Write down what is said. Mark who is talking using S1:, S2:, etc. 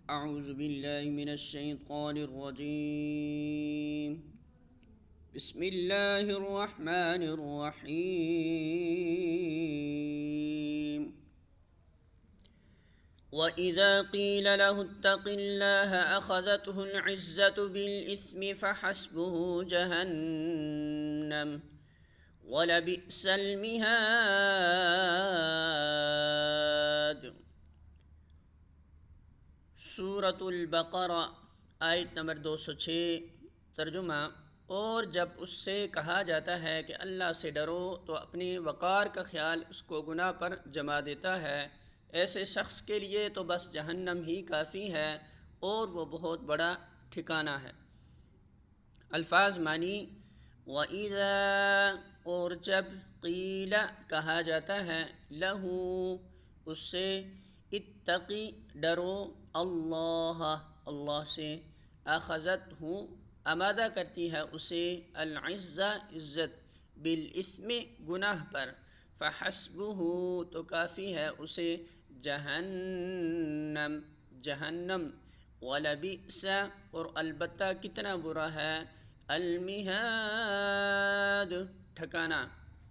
S1: أعوذ بالله من الشيطان الرجيم. بسم الله الرحمن الرحيم. وإذا قيل له اتق الله أخذته العزة بالإثم فحسبه جهنم ولبئس المهاد. سورۃ البقرہ آیت نمبر 206. ترجمہ: اور جب اس سے کہا جاتا ہے کہ اللہ سے ڈرو تو اپنی وقار کا خیال اس کو گناہ پر جما دیتا ہے، ایسے شخص کے لیے تو بس جہنم ہی کافی ہے اور وہ بہت بڑا ٹھکانہ ہے۔ الفاظ معنی: وَإِذَا، اور جب، قیل کہا جاتا ہے، لہو اس سے، اتقی ڈرو، اللہ اللہ سے، اخذت ہوں آمادہ کرتی ہے اسے، العزہ عزت، بالاسم گناہ پر، فحسبہ تو کافی ہے اسے، جہنم جہنم، ولبئس اور البتہ کتنا برا ہے، المہاد ٹھکانہ۔